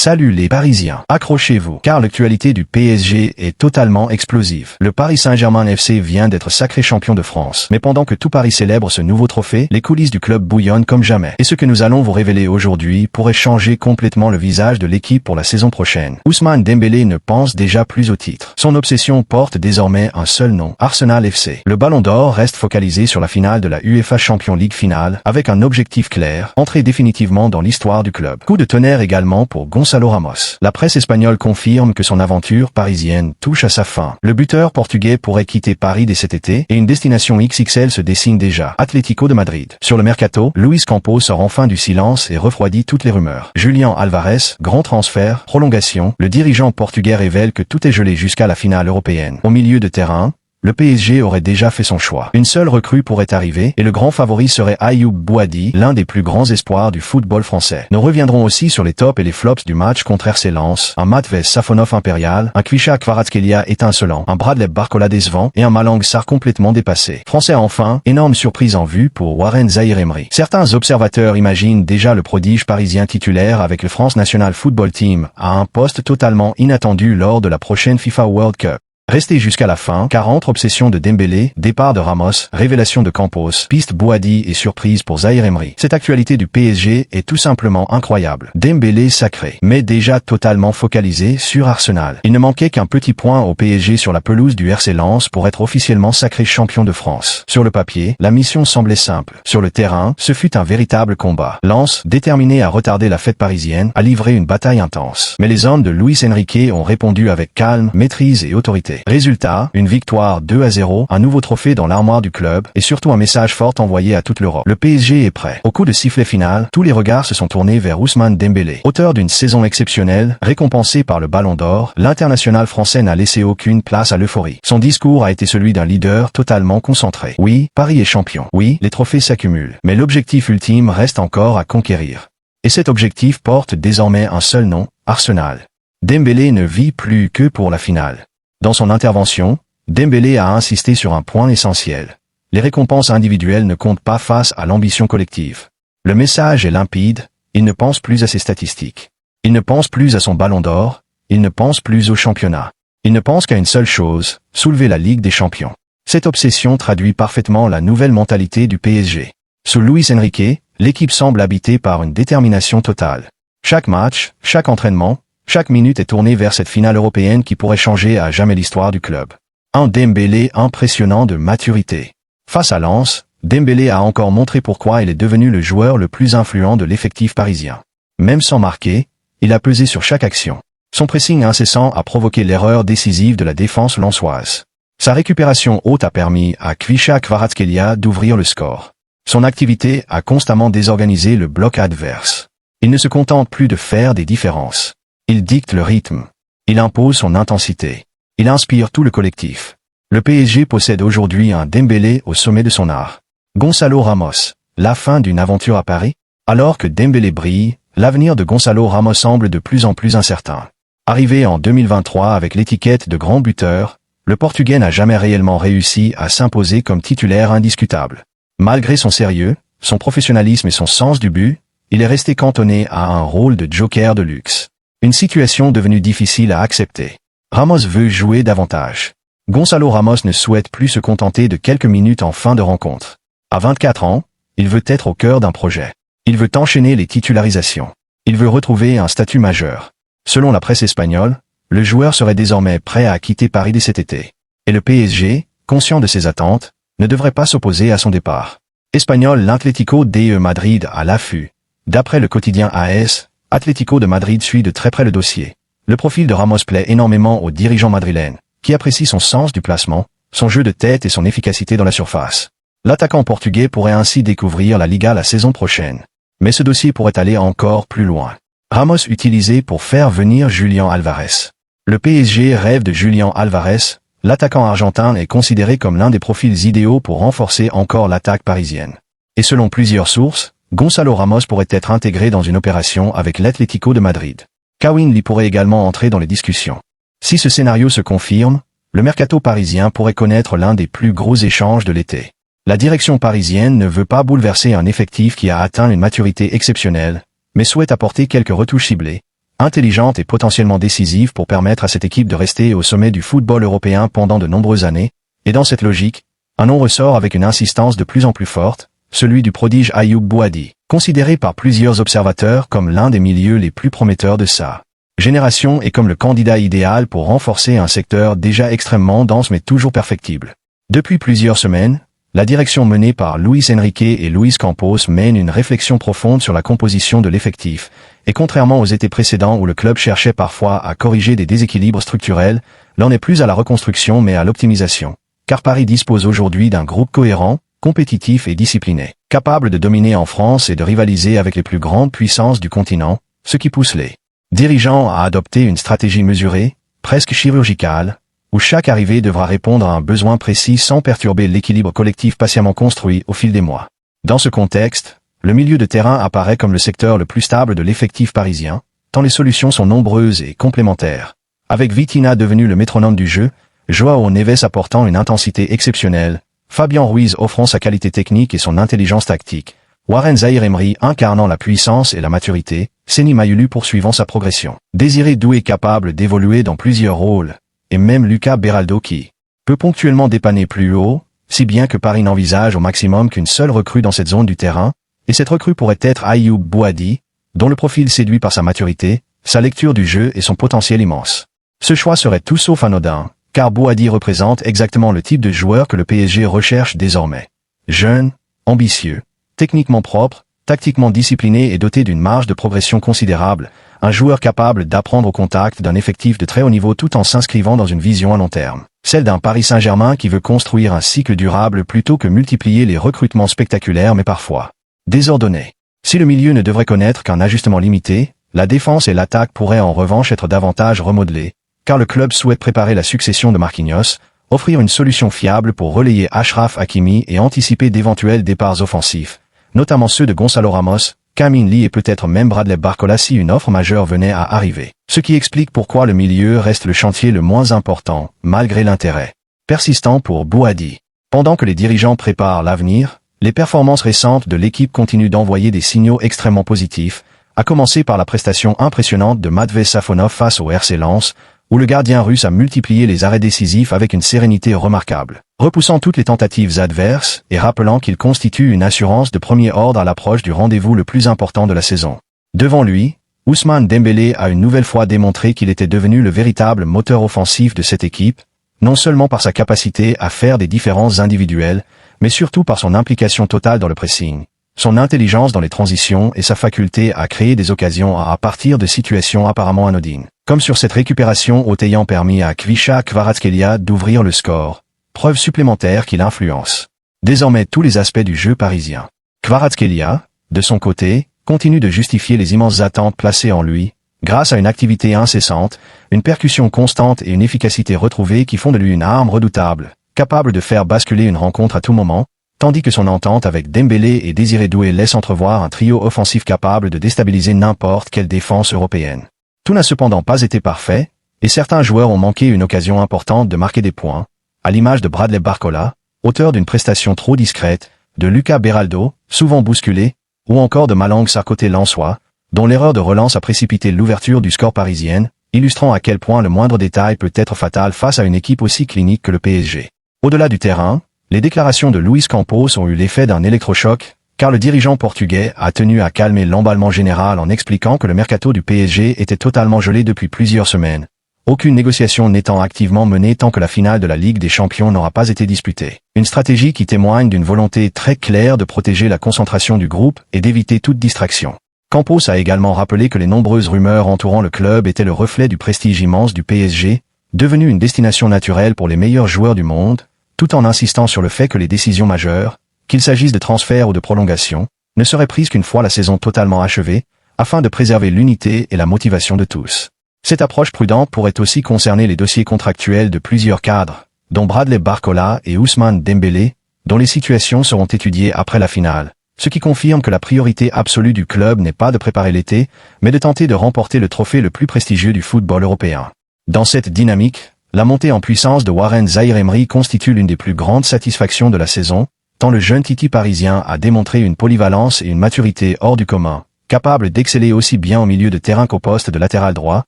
Salut les Parisiens, accrochez-vous, car l'actualité du PSG est totalement explosive. Le Paris Saint-Germain FC vient d'être sacré champion de France. Mais pendant que tout Paris célèbre ce nouveau trophée, les coulisses du club bouillonnent comme jamais. Et ce que nous allons vous révéler aujourd'hui pourrait changer complètement le visage de l'équipe pour la saison prochaine. Ousmane Dembélé ne pense déjà plus au titre. Son obsession porte désormais un seul nom, Arsenal FC. Le Ballon d'Or reste focalisé sur la finale de la UEFA Champions League finale, avec un objectif clair, entrer définitivement dans l'histoire du club. Coup de tonnerre également pour Gonçalo Ramos. La presse espagnole confirme que son aventure parisienne touche à sa fin. Le buteur portugais pourrait quitter Paris dès cet été et une destination XXL se dessine déjà. Atlético de Madrid. Sur le mercato, Luis Campos sort enfin du silence et refroidit toutes les rumeurs. Julián Alvarez, grand transfert, prolongation, le dirigeant portugais révèle que tout est gelé jusqu'à la finale européenne. Au milieu de terrain, le PSG aurait déjà fait son choix. Une seule recrue pourrait arriver et le grand favori serait Ayoub Boadi, l'un des plus grands espoirs du football français. Nous reviendrons aussi sur les tops et les flops du match contre RC Lens, un Matvey Safonov impérial, un Kvisha Kvaratskhelia étincelant, un Bradley Barcola décevant et un Malang Sarr complètement dépassé. Français enfin, énorme surprise en vue pour Warren Zaïre-Emery. Certains observateurs imaginent déjà le prodige parisien titulaire avec le France National Football Team à un poste totalement inattendu lors de la prochaine FIFA World Cup. Restez jusqu'à la fin, car entre obsession de Dembélé, départ de Ramos, révélation de Campos, piste Boadi et surprise pour Zaïre-Emery. Cette actualité du PSG est tout simplement incroyable. Dembélé sacré, mais déjà totalement focalisé sur Arsenal. Il ne manquait qu'un petit point au PSG sur la pelouse du RC Lens pour être officiellement sacré champion de France. Sur le papier, la mission semblait simple. Sur le terrain, ce fut un véritable combat. Lens, déterminé à retarder la fête parisienne, a livré une bataille intense. Mais les hommes de Luis Enrique ont répondu avec calme, maîtrise et autorité. Résultat, une victoire 2-0, un nouveau trophée dans l'armoire du club et surtout un message fort envoyé à toute l'Europe. Le PSG est prêt. Au coup de sifflet final, tous les regards se sont tournés vers Ousmane Dembélé. Auteur d'une saison exceptionnelle, récompensé par le Ballon d'Or, l'international français n'a laissé aucune place à l'euphorie. Son discours a été celui d'un leader totalement concentré. Oui, Paris est champion. Oui, les trophées s'accumulent. Mais l'objectif ultime reste encore à conquérir. Et cet objectif porte désormais un seul nom, Arsenal. Dembélé ne vit plus que pour la finale. Dans son intervention, Dembélé a insisté sur un point essentiel. Les récompenses individuelles ne comptent pas face à l'ambition collective. Le message est limpide, il ne pense plus à ses statistiques. Il ne pense plus à son Ballon d'Or, il ne pense plus au championnat. Il ne pense qu'à une seule chose, soulever la Ligue des Champions. Cette obsession traduit parfaitement la nouvelle mentalité du PSG. Sous Luis Enrique, l'équipe semble habitée par une détermination totale. Chaque match, chaque entraînement, chaque minute est tournée vers cette finale européenne qui pourrait changer à jamais l'histoire du club. Un Dembélé impressionnant de maturité. Face à Lens, Dembélé a encore montré pourquoi il est devenu le joueur le plus influent de l'effectif parisien. Même sans marquer, il a pesé sur chaque action. Son pressing incessant a provoqué l'erreur décisive de la défense lensoise. Sa récupération haute a permis à Kvisha Kvaratskhelia d'ouvrir le score. Son activité a constamment désorganisé le bloc adverse. Il ne se contente plus de faire des différences. Il dicte le rythme. Il impose son intensité. Il inspire tout le collectif. Le PSG possède aujourd'hui un Dembélé au sommet de son art. Gonçalo Ramos, la fin d'une aventure à Paris? Alors que Dembélé brille, l'avenir de Gonçalo Ramos semble de plus en plus incertain. Arrivé en 2023 avec l'étiquette de grand buteur, le Portugais n'a jamais réellement réussi à s'imposer comme titulaire indiscutable. Malgré son sérieux, son professionnalisme et son sens du but, il est resté cantonné à un rôle de joker de luxe. Une situation devenue difficile à accepter. Ramos veut jouer davantage. Gonçalo Ramos ne souhaite plus se contenter de quelques minutes en fin de rencontre. À 24 ans, il veut être au cœur d'un projet. Il veut enchaîner les titularisations. Il veut retrouver un statut majeur. Selon la presse espagnole, le joueur serait désormais prêt à quitter Paris dès cet été. Et le PSG, conscient de ses attentes, ne devrait pas s'opposer à son départ. Espagnol, l'Atlético de Madrid à l'affût. D'après le quotidien AS, Atlético de Madrid suit de très près le dossier. Le profil de Ramos plaît énormément aux dirigeants madrilènes, qui apprécient son sens du placement, son jeu de tête et son efficacité dans la surface. L'attaquant portugais pourrait ainsi découvrir la Liga la saison prochaine. Mais ce dossier pourrait aller encore plus loin. Ramos utilisé pour faire venir Julián Alvarez. Le PSG rêve de Julián Alvarez. L'attaquant argentin est considéré comme l'un des profils idéaux pour renforcer encore l'attaque parisienne. Et selon plusieurs sources, Gonçalo Ramos pourrait être intégré dans une opération avec l'Atlético de Madrid. Kawin Lee pourrait également entrer dans les discussions. Si ce scénario se confirme, le mercato parisien pourrait connaître l'un des plus gros échanges de l'été. La direction parisienne ne veut pas bouleverser un effectif qui a atteint une maturité exceptionnelle, mais souhaite apporter quelques retouches ciblées, intelligente et potentiellement décisive pour permettre à cette équipe de rester au sommet du football européen pendant de nombreuses années, et dans cette logique, un nom ressort avec une insistance de plus en plus forte, celui du prodige Ayoub Bouhaddi, considéré par plusieurs observateurs comme l'un des milieux les plus prometteurs de sa génération et comme le candidat idéal pour renforcer un secteur déjà extrêmement dense mais toujours perfectible. Depuis plusieurs semaines, la direction menée par Luis Enrique et Luis Campos mène une réflexion profonde sur la composition de l'effectif, et contrairement aux étés précédents où le club cherchait parfois à corriger des déséquilibres structurels, l'on n'est plus à la reconstruction mais à l'optimisation. Car Paris dispose aujourd'hui d'un groupe cohérent, compétitif et discipliné, capable de dominer en France et de rivaliser avec les plus grandes puissances du continent, ce qui pousse les dirigeants à adopter une stratégie mesurée, presque chirurgicale, où chaque arrivée devra répondre à un besoin précis sans perturber l'équilibre collectif patiemment construit au fil des mois. Dans ce contexte, le milieu de terrain apparaît comme le secteur le plus stable de l'effectif parisien, tant les solutions sont nombreuses et complémentaires. Avec Vitinha devenu le métronome du jeu, Joao Neves apportant une intensité exceptionnelle, Fabian Ruiz offrant sa qualité technique et son intelligence tactique, Warren Zaïre-Emery incarnant la puissance et la maturité, Seny Mayulu poursuivant sa progression, Désiré Doué capable d'évoluer dans plusieurs rôles, et même Lucas Beraldo qui peut ponctuellement dépanner plus haut, si bien que Paris n'envisage au maximum qu'une seule recrue dans cette zone du terrain, et cette recrue pourrait être Ayoub Bouhaddi, dont le profil séduit par sa maturité, sa lecture du jeu et son potentiel immense. Ce choix serait tout sauf anodin, car Bouhaddi représente exactement le type de joueur que le PSG recherche désormais. Jeune, ambitieux, techniquement propre, tactiquement discipliné et doté d'une marge de progression considérable, un joueur capable d'apprendre au contact d'un effectif de très haut niveau tout en s'inscrivant dans une vision à long terme, celle d'un Paris Saint-Germain qui veut construire un cycle durable plutôt que multiplier les recrutements spectaculaires mais parfois désordonnés. Si le milieu ne devrait connaître qu'un ajustement limité, la défense et l'attaque pourraient en revanche être davantage remodelées, car le club souhaite préparer la succession de Marquinhos, offrir une solution fiable pour relayer Achraf Hakimi et anticiper d'éventuels départs offensifs, notamment ceux de Gonzalo Ramos, Kamin Lee et peut-être même Bradley Barcola si une offre majeure venait à arriver. Ce qui explique pourquoi le milieu reste le chantier le moins important, malgré l'intérêt persistant pour Bouhaddi. Pendant que les dirigeants préparent l'avenir, les performances récentes de l'équipe continuent d'envoyer des signaux extrêmement positifs, à commencer par la prestation impressionnante de Matvei Safonov face au RC Lens, où le gardien russe a multiplié les arrêts décisifs avec une sérénité remarquable, repoussant toutes les tentatives adverses et rappelant qu'il constitue une assurance de premier ordre à l'approche du rendez-vous le plus important de la saison. Devant lui, Ousmane Dembélé a une nouvelle fois démontré qu'il était devenu le véritable moteur offensif de cette équipe, non seulement par sa capacité à faire des différences individuelles, mais surtout par son implication totale dans le pressing, son intelligence dans les transitions et sa faculté à créer des occasions à partir de situations apparemment anodines. Comme sur cette récupération ayant permis à Kvisha Kvaratskhelia d'ouvrir le score, preuve supplémentaire qu'il influence désormais tous les aspects du jeu parisien. Kvaratskhelia, de son côté, continue de justifier les immenses attentes placées en lui, grâce à une activité incessante, une percussion constante et une efficacité retrouvée qui font de lui une arme redoutable, capable de faire basculer une rencontre à tout moment, tandis que son entente avec Dembélé et Désiré Doué laisse entrevoir un trio offensif capable de déstabiliser n'importe quelle défense européenne. Tout n'a cependant pas été parfait, et certains joueurs ont manqué une occasion importante de marquer des points, à l'image de Bradley Barcola, auteur d'une prestation trop discrète, de Lucas Beraldo, souvent bousculé, ou encore de Malang Sarr-côté lensois, dont l'erreur de relance a précipité l'ouverture du score parisienne, illustrant à quel point le moindre détail peut être fatal face à une équipe aussi clinique que le PSG. Au-delà du terrain, les déclarations de Luis Campos ont eu l'effet d'un électrochoc, car le dirigeant portugais a tenu à calmer l'emballement général en expliquant que le mercato du PSG était totalement gelé depuis plusieurs semaines, aucune négociation n'étant activement menée tant que la finale de la Ligue des Champions n'aura pas été disputée. Une stratégie qui témoigne d'une volonté très claire de protéger la concentration du groupe et d'éviter toute distraction. Campos a également rappelé que les nombreuses rumeurs entourant le club étaient le reflet du prestige immense du PSG, devenu une destination naturelle pour les meilleurs joueurs du monde, tout en insistant sur le fait que les décisions majeures, qu'il s'agisse de transfert ou de prolongation, ne seraient prises qu'une fois la saison totalement achevée, afin de préserver l'unité et la motivation de tous. Cette approche prudente pourrait aussi concerner les dossiers contractuels de plusieurs cadres, dont Bradley Barcola et Ousmane Dembélé, dont les situations seront étudiées après la finale, ce qui confirme que la priorité absolue du club n'est pas de préparer l'été, mais de tenter de remporter le trophée le plus prestigieux du football européen. Dans cette dynamique, la montée en puissance de Warren Zaïre-Emery constitue l'une des plus grandes satisfactions de la saison, tant le jeune Titi parisien a démontré une polyvalence et une maturité hors du commun, capable d'exceller aussi bien au milieu de terrain qu'au poste de latéral droit,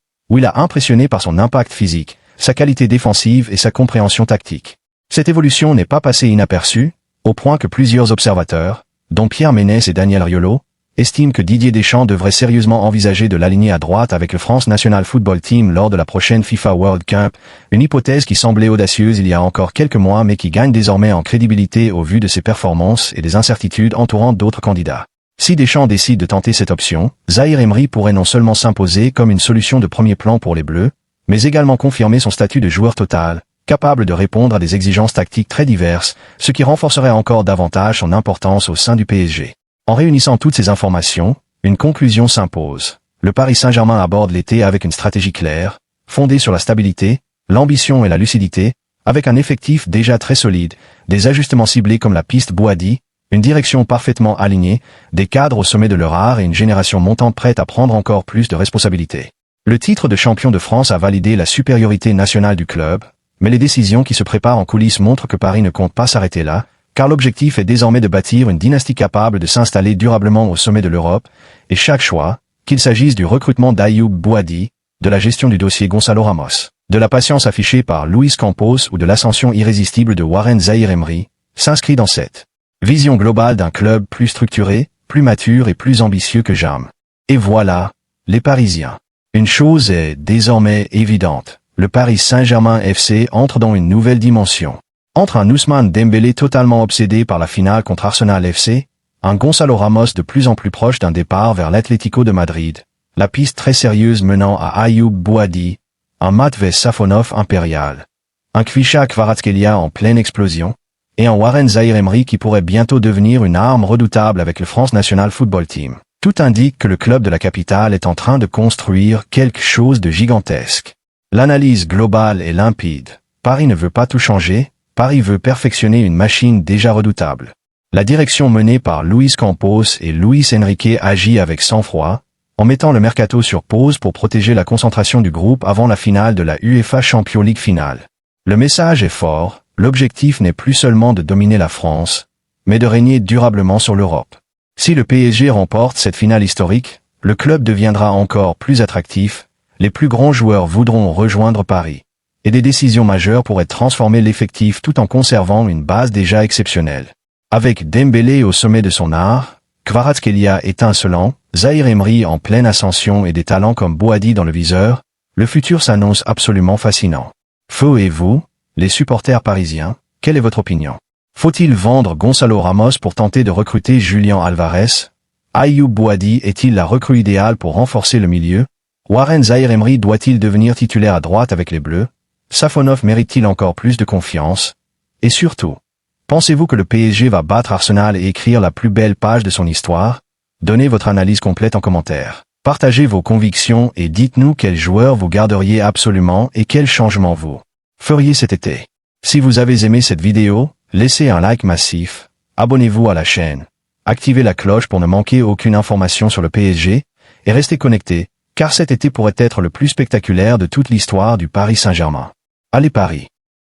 où il a impressionné par son impact physique, sa qualité défensive et sa compréhension tactique. Cette évolution n'est pas passée inaperçue, au point que plusieurs observateurs, dont Pierre Ménès et Daniel Riolo, estiment que Didier Deschamps devrait sérieusement envisager de l'aligner à droite avec le France National Football Team lors de la prochaine FIFA World Cup, une hypothèse qui semblait audacieuse il y a encore quelques mois mais qui gagne désormais en crédibilité au vu de ses performances et des incertitudes entourant d'autres candidats. Si Deschamps décide de tenter cette option, Zahir Emery pourrait non seulement s'imposer comme une solution de premier plan pour les Bleus, mais également confirmer son statut de joueur total, capable de répondre à des exigences tactiques très diverses, ce qui renforcerait encore davantage son importance au sein du PSG. En réunissant toutes ces informations, une conclusion s'impose. Le Paris Saint-Germain aborde l'été avec une stratégie claire, fondée sur la stabilité, l'ambition et la lucidité, avec un effectif déjà très solide, des ajustements ciblés comme la piste Boadi, une direction parfaitement alignée, des cadres au sommet de leur art et une génération montante prête à prendre encore plus de responsabilités. Le titre de champion de France a validé la supériorité nationale du club, mais les décisions qui se préparent en coulisses montrent que Paris ne compte pas s'arrêter là, car l'objectif est désormais de bâtir une dynastie capable de s'installer durablement au sommet de l'Europe, et chaque choix, qu'il s'agisse du recrutement d'Ayoub Boadi, de la gestion du dossier Gonzalo Ramos, de la patience affichée par Luis Campos ou de l'ascension irrésistible de Warren Zahir Emery, s'inscrit dans cette vision globale d'un club plus structuré, plus mature et plus ambitieux que jamais. Et voilà, les Parisiens. Une chose est désormais évidente, le Paris Saint-Germain FC entre dans une nouvelle dimension. Entre un Ousmane Dembélé totalement obsédé par la finale contre Arsenal FC, un Gonzalo Ramos de plus en plus proche d'un départ vers l'Atlético de Madrid, la piste très sérieuse menant à Ayoub Boadi, un Matvei Safonov impérial, un Kvisha Kvaratskhelia en pleine explosion, et un Warren Zahir Emery qui pourrait bientôt devenir une arme redoutable avec le France National Football Team. Tout indique que le club de la capitale est en train de construire quelque chose de gigantesque. L'analyse globale est limpide. Paris ne veut pas tout changer, Paris veut perfectionner une machine déjà redoutable. La direction menée par Luis Campos et Luis Enrique agit avec sang-froid, en mettant le mercato sur pause pour protéger la concentration du groupe avant la finale de la UEFA Champions League finale. Le message est fort, l'objectif n'est plus seulement de dominer la France, mais de régner durablement sur l'Europe. Si le PSG remporte cette finale historique, le club deviendra encore plus attractif, les plus grands joueurs voudront rejoindre Paris, et des décisions majeures pourraient transformer l'effectif tout en conservant une base déjà exceptionnelle. Avec Dembélé au sommet de son art, Kvaratskhelia étincelant, Zahir Emery en pleine ascension et des talents comme Boadi dans le viseur, le futur s'annonce absolument fascinant. Feu et vous, les supporters parisiens, quelle est votre opinion? Faut-il vendre Gonzalo Ramos pour tenter de recruter Julian Alvarez? Ayoub Boadi est-il la recrue idéale pour renforcer le milieu? Warren Zahir Emery doit-il devenir titulaire à droite avec les Bleus? Safonov mérite-t-il encore plus de confiance? Et surtout, pensez-vous que le PSG va battre Arsenal et écrire la plus belle page de son histoire? Donnez votre analyse complète en commentaire. Partagez vos convictions et dites-nous quels joueurs vous garderiez absolument et quels changements vous feriez cet été. Si vous avez aimé cette vidéo, laissez un like massif, abonnez-vous à la chaîne, activez la cloche pour ne manquer aucune information sur le PSG, et restez connectés, car cet été pourrait être le plus spectaculaire de toute l'histoire du Paris Saint-Germain. Allez Paris!